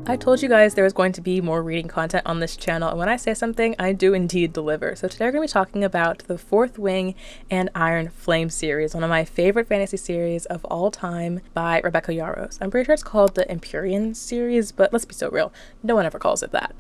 I told you guys there was going to be more reading content on this channel, and when I say something, I do indeed deliver. So today we're going to be talking about the Fourth Wing and Iron Flame series, one of my favorite fantasy series of all time by Rebecca Yarros. I'm pretty sure it's called the Empyrean series, but let's be so real, no one ever calls it that.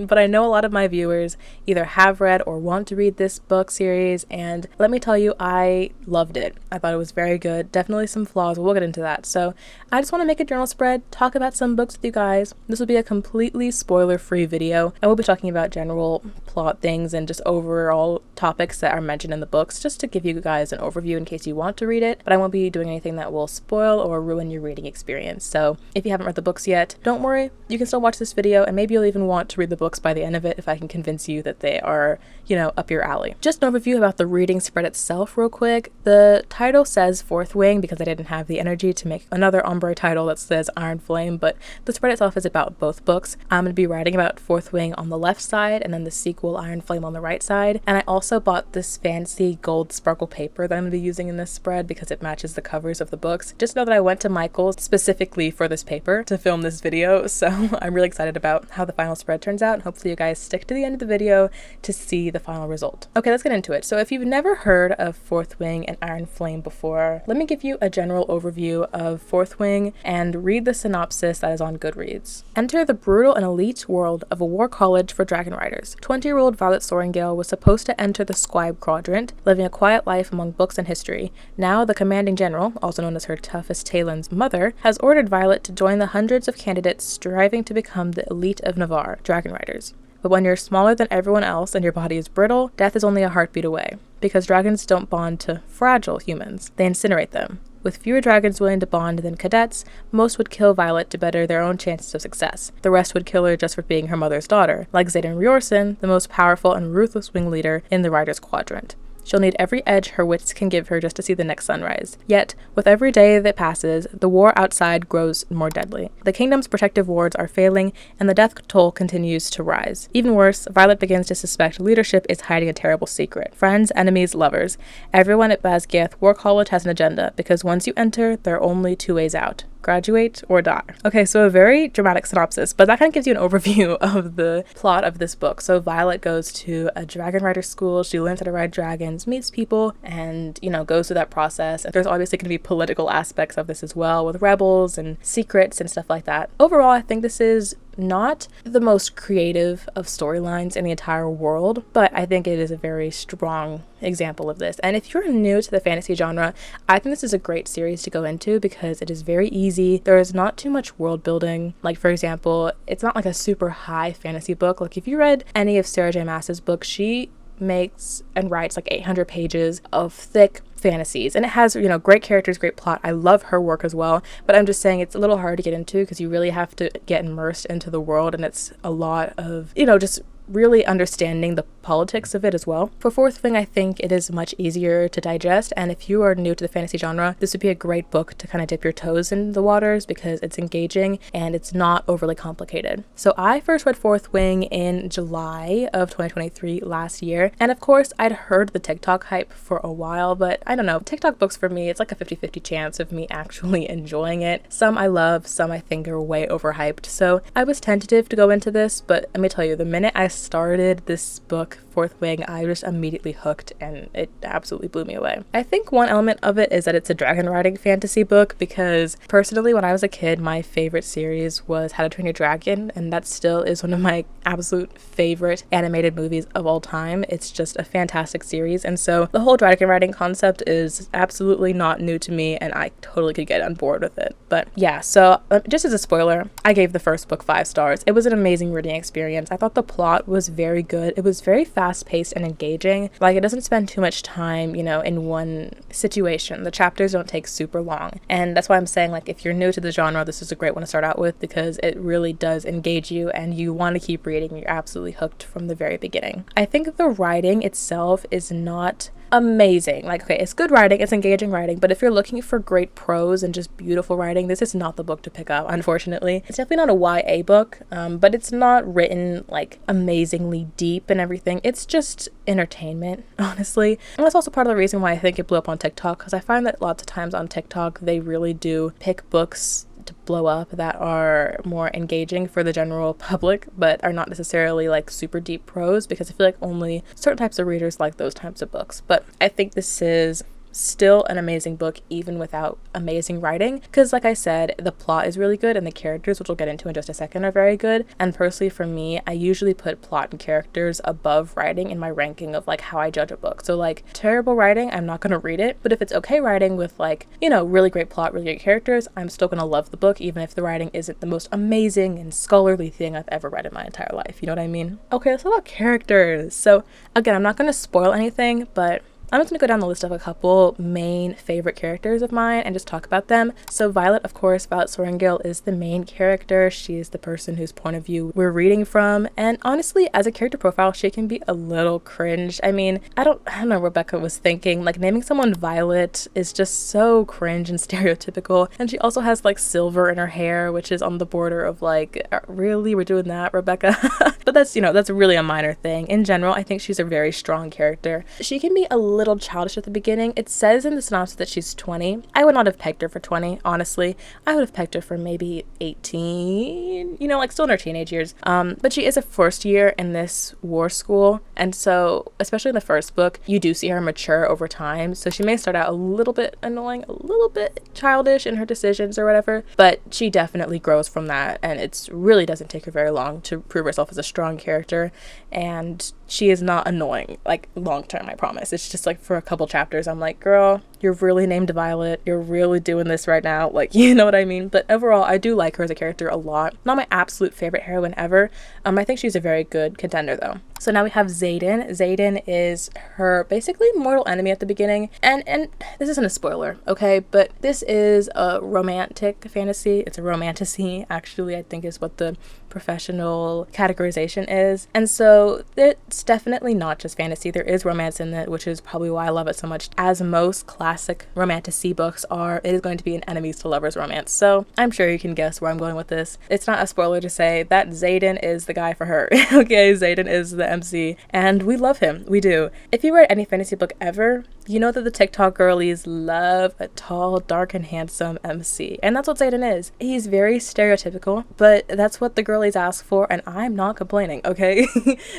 But I know a lot of my viewers either have read or want to read this book series, and let me tell you, I loved it. I thought it was very good. Definitely some flaws, we'll get into that. So I just want to make a journal spread, talk about some books with you guys. This will be a completely spoiler-free video, and we'll be talking about general plot things and just overall topics that are mentioned in the books, just to give you guys an overview in case you want to read it, but I won't be doing anything that will spoil or ruin your reading experience. So if you haven't read the books yet, don't worry, you can still watch this video, and maybe you'll even want to read the books by the end of it if I can convince you that they are, you know, up your alley. Just an overview about the reading spread itself real quick. The title says Fourth Wing because I didn't have the energy to make another ombre title that says Iron Flame, but the spread itself is about both books. I'm going to be writing about Fourth Wing on the left side and then the sequel Iron Flame on the right side. And I also bought this fancy gold sparkle paper that I'm going to be using in this spread because it matches the covers of the books. Just know that I went to Michael's specifically for this paper to film this video, so I'm really excited about how the final spread turns out, and hopefully you guys stick to the end of the video to see the final result. Okay, let's get into it. So if you've never heard of Fourth Wing and Iron Flame before, let me give you a general overview of Fourth Wing and read the synopsis that is on Goodreads. Enter the brutal and elite world of a war college for dragon riders. 20-year-old Violet Sorrengail was supposed to enter the scribe quadrant, living a quiet life among books and history. Now, the commanding general, also known as her toughest Talon's mother, has ordered Violet to join the hundreds of candidates striving to become the elite of Navarre, dragon riders. But when you're smaller than everyone else and your body is brittle, death is only a heartbeat away. Because dragons don't bond to fragile humans, they incinerate them. With fewer dragons willing to bond than cadets, most would kill Violet to better their own chances of success. The rest would kill her just for being her mother's daughter, like Xaden Riorson, the most powerful and ruthless wing leader in the Riders Quadrant. She'll need every edge her wits can give her just to see the next sunrise. Yet, with every day that passes, the war outside grows more deadly. The kingdom's protective wards are failing, and the death toll continues to rise. Even worse, Violet begins to suspect leadership is hiding a terrible secret. Friends, enemies, lovers. Everyone at Basgiath War College has an agenda, because once you enter, there are only two ways out. Graduate or die. Okay, so a very dramatic synopsis, but that kind of gives you an overview of the plot of this book. So Violet goes to a dragon rider school, she learns how to ride dragons, meets people, and, you know, goes through that process. And there's obviously going to be political aspects of this as well, with rebels and secrets and stuff like that. Overall, I think this is not the most creative of storylines in the entire world, but I think it is a very strong example of this. And if you're new to the fantasy genre, I think this is a great series to go into because it is very easy. There is not too much world building. Like, for example, it's not like a super high fantasy book. Like, if you read any of Sarah J Maas's books, she makes and writes like 800 pages of thick fantasies, and it has, you know, great characters, great plot. I love her work as well, but I'm just saying it's a little hard to get into because you really have to get immersed into the world, and it's a lot of, you know, just really understanding the politics of it as well. For Fourth Wing, I think it is much easier to digest, and if you are new to the fantasy genre, this would be a great book to kind of dip your toes in the waters because it's engaging and it's not overly complicated. So I first read Fourth Wing in July of 2023 last year, and of course I'd heard the TikTok hype for a while, but I don't know, TikTok books for me, it's like a 50-50 chance of me actually enjoying it. Some I love, some I think are way overhyped, so I was tentative to go into this, but let me tell you, the minute I started this book, Fourth Wing, I was immediately hooked, and it absolutely blew me away. I think one element of it is that it's a dragon riding fantasy book, because personally when I was a kid, my favorite series was How to Train Your Dragon, and that still is one of my absolute favorite animated movies of all time. It's just a fantastic series, and so the whole dragon riding concept is absolutely not new to me, and I totally could get on board with it. But yeah, so just as a spoiler, I gave the first book 5 stars. It was an amazing reading experience. I thought the plot was very good. It was very fast-paced and engaging. Like, it doesn't spend too much time, you know, in one situation. The chapters don't take super long, and that's why I'm saying, like, if you're new to the genre, this is a great one to start out with because it really does engage you and you want to keep reading. You're absolutely hooked from the very beginning. I think the writing itself is not amazing. Like, okay, it's good writing, it's engaging writing, but if you're looking for great prose and just beautiful writing, this is not the book to pick up, unfortunately. It's definitely not a YA book, but it's not written like amazingly deep and everything. It's just entertainment, honestly. And that's also part of the reason why I think it blew up on TikTok, because I find that lots of times on TikTok, they really do pick books to blow up that are more engaging for the general public, but are not necessarily like super deep prose, because I feel like only certain types of readers like those types of books. But I think this is still an amazing book even without amazing writing, because like I said, the plot is really good and the characters, which we'll get into in just a second, are very good. And personally for me, I usually put plot and characters above writing in my ranking of like how I judge a book. So like terrible writing, I'm not going to read it, but if it's okay writing with like, you know, really great plot, really great characters, I'm still going to love the book even if the writing isn't the most amazing and scholarly thing I've ever read in my entire life. You know what I mean? Okay, let's talk about characters. So again, I'm not going to spoil anything, but I'm just going to go down the list of a couple main favorite characters of mine and just talk about them. So Violet, of course, Violet Sorrengail is the main character. She is the person whose point of view we're reading from. And honestly, as a character profile, she can be a little cringe. I mean, I don't know what Rebecca was thinking. Like, naming someone Violet is just so cringe and stereotypical. And she also has like silver in her hair, which is on the border of like, really? We're doing that, Rebecca? But that's, you know, that's really a minor thing. In general, I think she's a very strong character. She can be a little childish at the beginning. It says in the synopsis that she's 20. I would not have pegged her for 20, honestly. I would have pegged her for maybe 18, you know, like still in her teenage years. But she is a first year in this war school, and so especially in the first book, you do see her mature over time. So she may start out a little bit annoying, a little bit childish in her decisions or whatever, but she definitely grows from that, and it really doesn't take her very long to prove herself as a strong character. And she is not annoying, like, long term, I promise. It's just like for a couple chapters, I'm like, girl, you're really named Violet. You're really doing this right now. Like, you know what I mean? But overall, I do like her as a character a lot. Not my absolute favorite heroine ever. I think she's a very good contender, though. So now we have Xaden. Xaden is her basically mortal enemy at the beginning. And this isn't a spoiler, okay? But this is a romantic fantasy. It's a romantasy, actually, I think is what the professional categorization is. And so it's definitely not just fantasy. There is romance in it, which is probably why I love it so much. As most classic romantasy books are, it is going to be an enemies to lovers romance. So I'm sure you can guess where I'm going with this. It's not a spoiler to say that Xaden is the guy for her. Okay, Xaden is the MC, and we love him. We do. If you read any fantasy book ever, you know that the TikTok girlies love a tall, dark, and handsome MC. And that's what Xaden is. He's very stereotypical, but that's what the girlies ask for, and I'm not complaining, okay?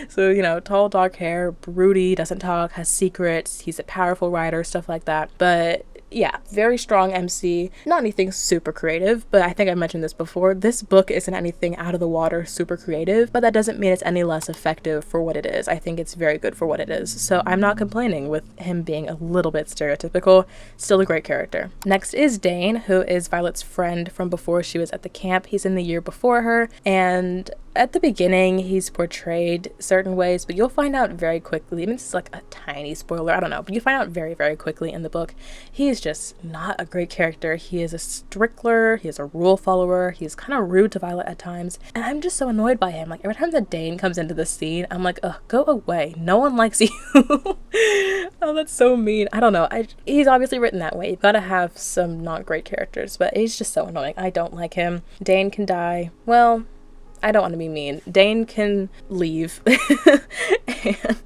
So, you know, tall, dark hair, broody, doesn't talk, has secrets, he's a powerful writer, stuff like that. But yeah, very strong MC. Not anything super creative, but I think I mentioned this before. This book isn't anything out of the water super creative, but that doesn't mean it's any less effective for what it is. I think it's very good for what it is. So I'm not complaining with him being a little bit stereotypical. Still a great character. Next is Dane, who is Violet's friend from before she was at the camp. He's in the year before her, and at the beginning, he's portrayed certain ways, but you'll find out very quickly. I mean, this is like a tiny spoiler, I don't know, but you find out very, very quickly in the book. He's just not a great character. He is a stickler, he is a rule follower, he's kind of rude to Violet at times, and I'm just so annoyed by him. Like, every time that Dane comes into the scene, I'm like, ugh, go away. No one likes you. Oh, that's so mean. I don't know. He's obviously written that way. You've got to have some not great characters, but he's just so annoying. I don't like him. Dane can die. Well, I don't want to be mean. Dane can leave. And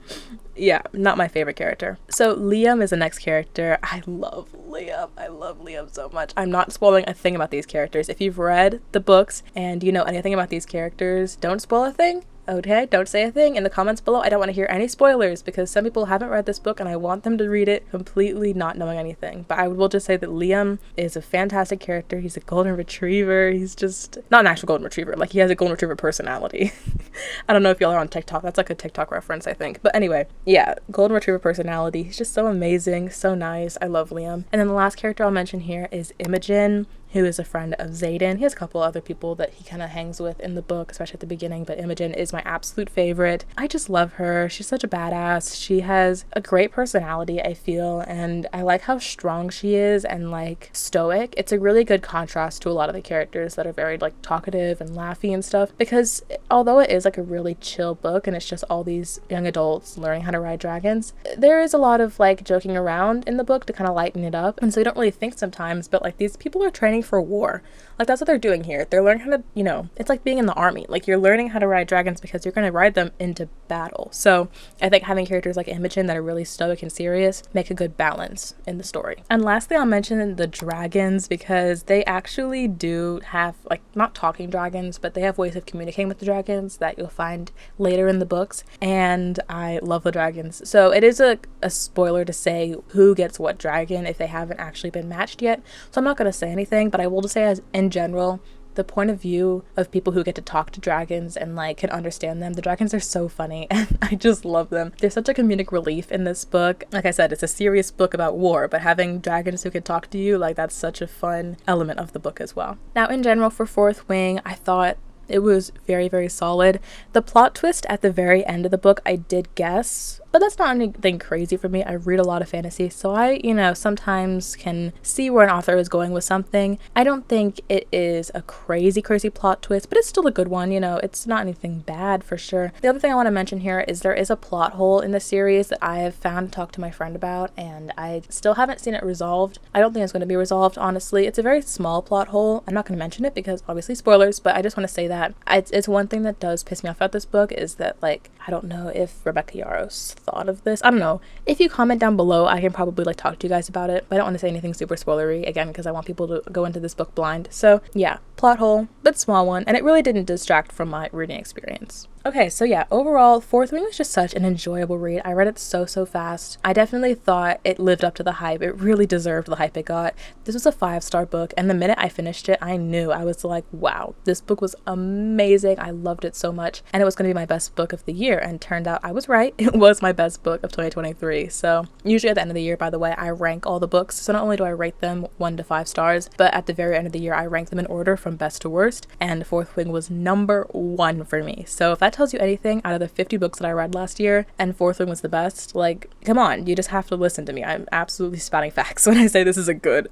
yeah, not my favorite character. So Liam is the next character. I love Liam. I love Liam so much. I'm not spoiling a thing about these characters. If you've read the books and you know anything about these characters, don't spoil a thing. Okay, don't say a thing in the comments below. I don't want to hear any spoilers because some people haven't read this book and I want them to read it completely not knowing anything. But I will just say that Liam is a fantastic character. He's a golden retriever. He's just not an actual golden retriever. Like, he has a golden retriever personality. I don't know if y'all are on TikTok. That's like a TikTok reference, I think. But anyway, yeah, golden retriever personality. He's just so amazing, so nice. I love Liam. And then the last character I'll mention here is Imogen, who is a friend of Xaden. He has a couple other people that he kind of hangs with in the book, especially at the beginning, but Imogen is my absolute favorite. I just love her. She's such a badass. She has a great personality, I feel, and I like how strong she is and like stoic. It's a really good contrast to a lot of the characters that are very like talkative and laughy and stuff, because although it is like a really chill book and it's just all these young adults learning how to ride dragons, there is a lot of like joking around in the book to kind of lighten it up, and so you don't really think sometimes, but like these people are training for war. Like, that's what they're doing here. They're learning how to, you know, it's like being in the army. Like, you're learning how to ride dragons because you're going to ride them into battle. So I think having characters like Imogen that are really stoic and serious make a good balance in the story. And lastly, I'll mention the dragons, because they actually do have, like, not talking dragons, but they have ways of communicating with the dragons that you'll find later in the books. And I love the dragons. So it is a spoiler to say who gets what dragon if they haven't actually been matched yet. So I'm not going to say anything, but I will just say, as in general, the point of view of people who get to talk to dragons and like can understand them, the dragons are so funny and I just love them. They're such a comedic relief in this book. Like I said, it's a serious book about war, but having dragons who can talk to you, like, that's such a fun element of the book as well. Now, in general, for Fourth Wing, I thought it was very, very solid. The plot twist at the very end of the book, I did guess, but that's not anything crazy for me. I read a lot of fantasy, so I, sometimes can see where an author is going with something. I don't think it is a crazy plot twist, but it's still a good one. It's not anything bad for sure. The other thing I want to mention here is there is a plot hole in the series that I have found and talked to my friend about, and I still haven't seen it resolved. I don't think it's going to be resolved, honestly. It's a very small plot hole. I'm not going to mention it because obviously spoilers, but I just want to say that it's one thing that does piss me off about this book is that, like, I don't know if Rebecca Yarros thought of this. I don't know. If you comment down below, I can probably like talk to you guys about it, but I don't want to say anything super spoilery again because I want people to go into this book blind. So yeah, plot hole, but small one, and it really didn't distract from my reading experience. Okay, so yeah, overall, Fourth Wing was just such an enjoyable read. I read it so fast. I definitely thought it lived up to the hype. It really deserved the hype it got. This was a 5-star book, and the minute I finished it, I knew. I was like, wow, this book was amazing. I loved it so much, and it was going to be my best book of the year, and turned out I was right. It was my best book of 2023. So usually at the end of the year, by the way, I rank all the books. So not only do I rate them 1 to 5 stars, but at the very end of the year, I rank them in order from best to worst, and Fourth Wing was number 1 for me. So if that tells you anything, out of the 50 books that I read last year, and Fourth Wing was the best, like, come on, you just have to listen to me. I'm absolutely spouting facts when I say this is a good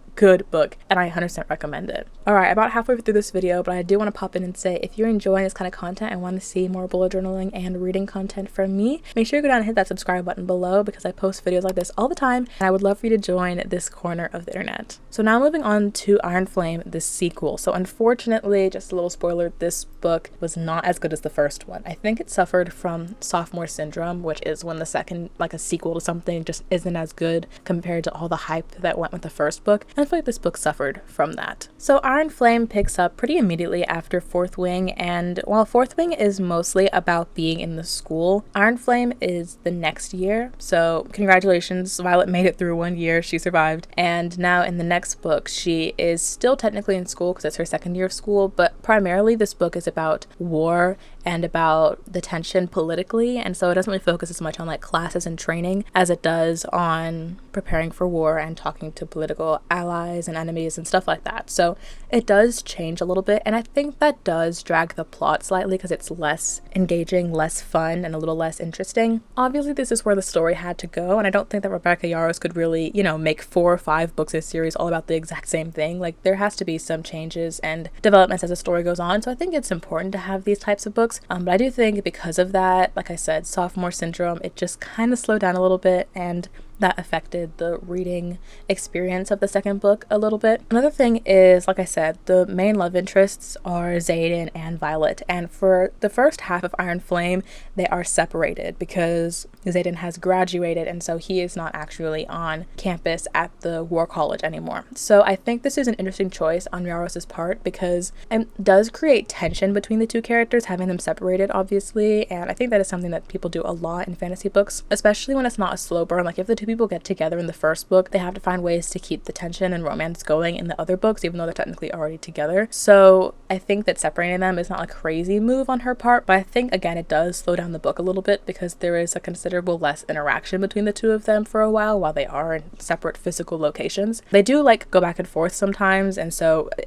book, and I 100% recommend it. Alright, about halfway through this video, but I do want to pop in and say, if you're enjoying this kind of content and want to see more bullet journaling and reading content from me, make sure you go down and hit that subscribe button below because I post videos like this all the time, and I would love for you to join this corner of the internet. So now moving on to Iron Flame, the sequel. So unfortunately, just a little spoiler, this book was not as good as the first one. I think it suffered from sophomore syndrome, which is when the second, like a sequel to something, just isn't as good compared to all the hype that went with the first book. And I feel like this book suffered from that. So Iron Flame picks up pretty immediately after Fourth Wing, and while Fourth Wing is mostly about being in the school, Iron Flame is the next year. So congratulations, Violet made it through 1 year, she survived, and now in the next book she is still technically in school because it's her second year of school, but primarily this book is about war and about the tension politically, and so it doesn't really focus as much on like classes and training as it does on preparing for war and talking to political allies and enemies and stuff like that. So it does change a little bit, and I think that does drag the plot slightly because it's less engaging, less fun, and a little less interesting. Obviously this is where the story had to go, and I don't think that Rebecca Yarros could really, make 4 or 5 books in a series all about the exact same thing. Like, there has to be some changes and developments as the story goes on, so I think it's important to have these types of books. But I do think because of that, like I said, sophomore syndrome, it just kind of slowed down a little bit, and that affected the reading experience of the second book a little bit. Another thing is, like I said, the main love interests are Xaden and Violet, and for the first half of Iron Flame, they are separated because Xaden has graduated, and so he is not actually on campus at the War College anymore. So I think this is an interesting choice on Yarros' part because it does create tension between the two characters, having them separated, obviously, and I think that is something that people do a lot in fantasy books, especially when it's not a slow burn. Like, if the two people get together in the first book, they have to find ways to keep the tension and romance going in the other books, even though they're technically already together. So I think that separating them is not a crazy move on her part, but I think, again, it does slow down the book a little bit because there is a considerable less interaction between the two of them for a while they are in separate physical locations. They do like go back and forth sometimes, and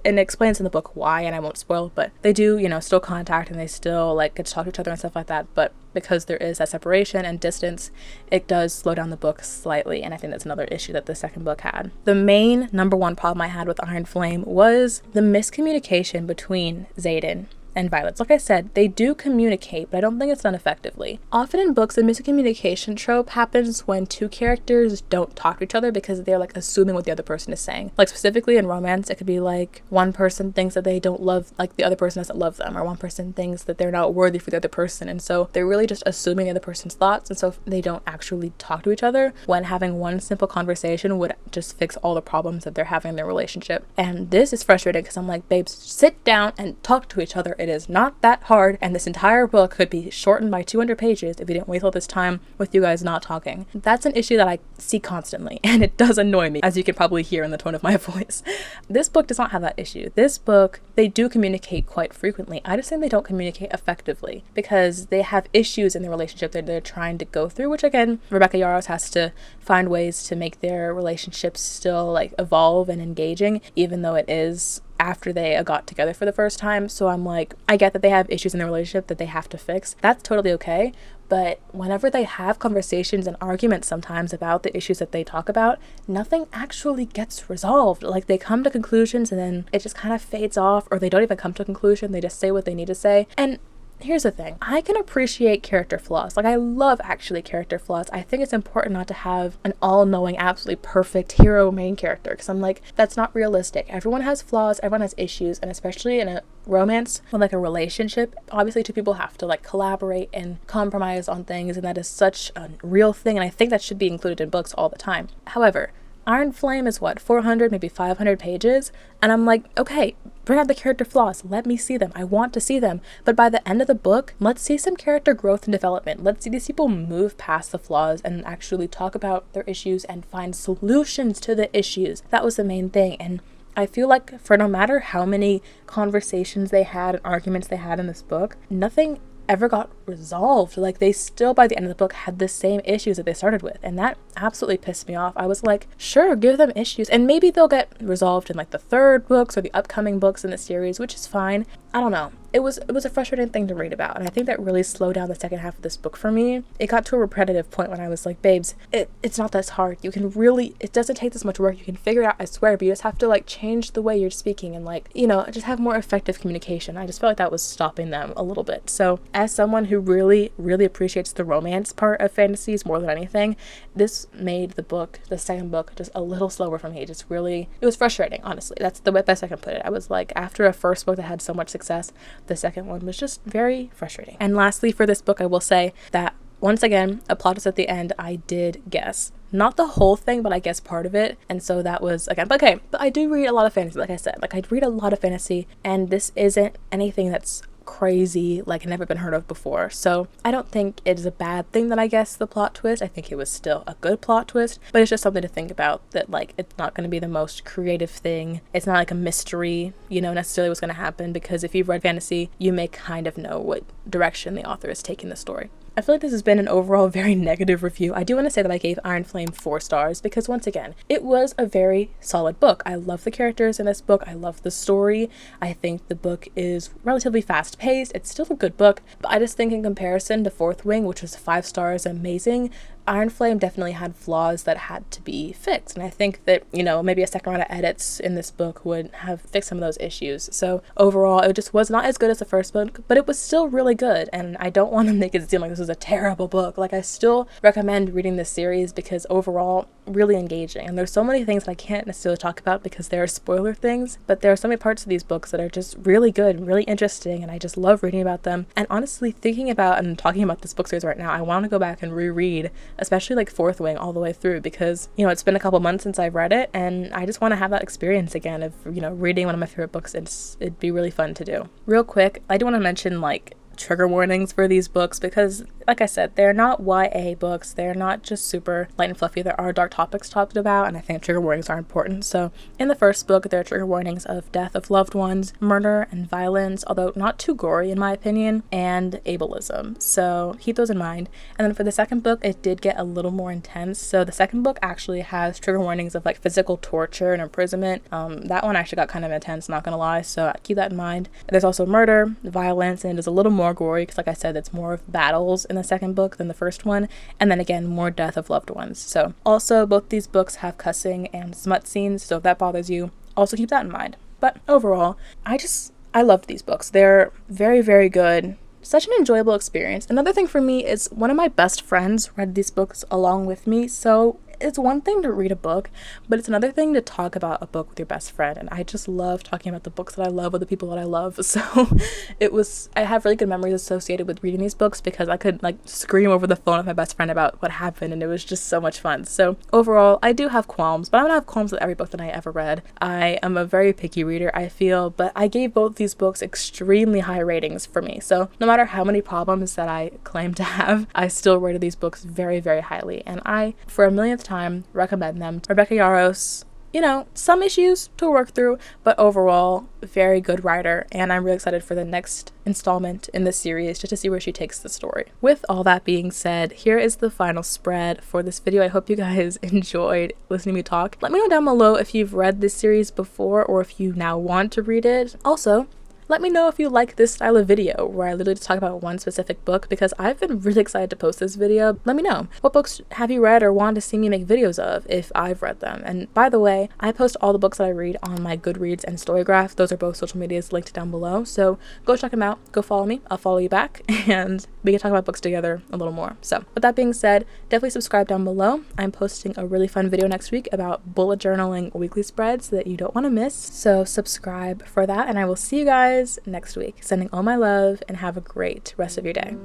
it explains in the book why, and I won't spoil, but they do, still contact, and they still like get to talk to each other and stuff like that, but because there is that separation and distance, it does slow down the book slightly, and I think that's another issue that the second book had. The main number 1 problem I had with Iron Flame was the miscommunication between Xaden and violence. Like I said, they do communicate, but I don't think it's done effectively. Often in books, the miscommunication trope happens when two characters don't talk to each other because they're like assuming what the other person is saying. Like specifically in romance, it could be like one person thinks that they don't love, like the other person doesn't love them, or one person thinks that they're not worthy for the other person, and so they're really just assuming the other person's thoughts, and so they don't actually talk to each other, when having one simple conversation would just fix all the problems that they're having in their relationship. And this is frustrating because I'm like, babes, sit down and talk to each other. It is not that hard, and this entire book could be shortened by 200 pages if you didn't waste all this time with you guys not talking. That's an issue that I see constantly, and it does annoy me, as you can probably hear in the tone of my voice. This book does not have that issue. This book, they do communicate quite frequently. I just think they don't communicate effectively because they have issues in the relationship that they're trying to go through, which again, Rebecca Yarros has to find ways to make their relationships still like evolve and engaging, even though it is after they got together for the first time. So I'm like, I get that they have issues in their relationship that they have to fix. That's totally okay. But whenever they have conversations and arguments sometimes about the issues that they talk about, nothing actually gets resolved. Like they come to conclusions and then it just kind of fades off, or they don't even come to a conclusion. They just say what they need to say. And here's the thing, I can appreciate character flaws. Like I love actually character flaws. I think it's important not to have an all-knowing, absolutely perfect hero main character, because I'm like, that's not realistic. Everyone has flaws, everyone has issues, and especially in a romance or like a relationship, obviously two people have to like collaborate and compromise on things, and that is such a real thing, and I think that should be included in books all the time. However, Iron Flame is what, 400, maybe 500 pages? And I'm like, okay, bring out the character flaws. Let me see them. I want to see them. But by the end of the book, let's see some character growth and development. Let's see these people move past the flaws and actually talk about their issues and find solutions to the issues. That was the main thing. And I feel like for no matter how many conversations they had and arguments they had in this book, nothing ever got resolved. Like they still by the end of the book had the same issues that they started with, and that absolutely pissed me off. I was like, sure, give them issues and maybe they'll get resolved in like the third books or the upcoming books in the series, which is fine. I don't know. It was a frustrating thing to read about, and I think that really slowed down the second half of this book for me. It got to a repetitive point when I was like, babes, it's not this hard. You can really, it doesn't take this much work. You can figure it out, I swear, but you just have to like change the way you're speaking and like, you know, just have more effective communication. I just felt like that was stopping them a little bit. So as someone who really, really appreciates the romance part of fantasies more than anything, this made the book, the second book, just a little slower for me. Just really, it was frustrating, honestly. That's the best I can put it. I was like, after a first book that had so much success, the second one was just very frustrating. And lastly, for this book, I will say that once again, a plot twist at the end, I did guess. Not the whole thing, but I guess part of it. And so that was, again, but okay, but I do read a lot of fantasy, like I said. Like I read a lot of fantasy, and this isn't anything that's crazy, like never been heard of before. So I don't think it is a bad thing that I guessed the plot twist. I think it was still a good plot twist, but it's just something to think about, that like it's not going to be the most creative thing. It's not like a mystery, you know, necessarily what's going to happen, because if you've read fantasy, you may kind of know what direction the author is taking the story. I feel like this has been an overall very negative review. I do want to say that I gave Iron Flame 4 stars because, once again, it was a very solid book. I love the characters in this book. I love the story. I think the book is relatively fast-paced. It's still a good book, but I just think in comparison to Fourth Wing, which was 5 stars, amazing, Iron Flame definitely had flaws that had to be fixed. And I think that, you know, maybe a second round of edits in this book would have fixed some of those issues. So overall, it just was not as good as the first book, but it was still really good. And I don't want to make it seem like this was a terrible book. Like, I still recommend reading this series because overall, really engaging. And there's so many things that I can't necessarily talk about because they're spoiler things, but there are so many parts of these books that are just really good and really interesting, and I just love reading about them. And honestly, thinking about and talking about this book series right now, I want to go back and reread, especially like Fourth Wing all the way through, because, you know, it's been a couple months since I've read it, and I just want to have that experience again of, you know, reading one of my favorite books. It'd be really fun to do. Real quick, I do want to mention like trigger warnings for these books because, like I said, they're not YA books. They're not just super light and fluffy. There are dark topics talked about, and I think trigger warnings are important. So in the first book, there are trigger warnings of death of loved ones, murder and violence, although not too gory in my opinion, and ableism. So keep those in mind. And then for the second book, it did get a little more intense. So the second book actually has trigger warnings of like physical torture and imprisonment. That one actually got kind of intense, not gonna lie. So keep that in mind. There's also murder, violence, and it is a little more gory because, like I said, it's more of battles in the second book than the first one, and then again more death of loved ones. So also both these books have cussing and smut scenes, so if that bothers you, also keep that in mind. But overall, I I loved these books. They're very, very good. Such an enjoyable experience. Another thing for me is one of my best friends read these books along with me, so it's one thing to read a book, but it's another thing to talk about a book with your best friend. And I just love talking about the books that I love with the people that I love. So I have really good memories associated with reading these books because I could like scream over the phone with my best friend about what happened, and it was just so much fun. So overall, I do have qualms, but I don't have qualms with every book that I ever read. I am a very picky reader, I feel, but I gave both these books extremely high ratings for me. So no matter how many problems that I claim to have, I still rated these books very, very highly. And I, for a millionth time, recommend them. Rebecca Yarros, some issues to work through, but overall, very good writer, and I'm really excited for the next installment in this series just to see where she takes the story. With all that being said, here is the final spread for this video. I hope you guys enjoyed listening to me talk. Let me know down below if you've read this series before or if you now want to read it. Also, let me know if you like this style of video where I literally just talk about one specific book, because I've been really excited to post this video. Let me know. What books have you read or want to see me make videos of if I've read them? And by the way, I post all the books that I read on my Goodreads and Storygraph. Those are both social medias linked down below. So go check them out. Go follow me. I'll follow you back and we can talk about books together a little more. So with that being said, definitely subscribe down below. I'm posting a really fun video next week about bullet journaling weekly spreads that you don't want to miss. So subscribe for that, and I will see you guys next week. Sending all my love and have a great rest of your day.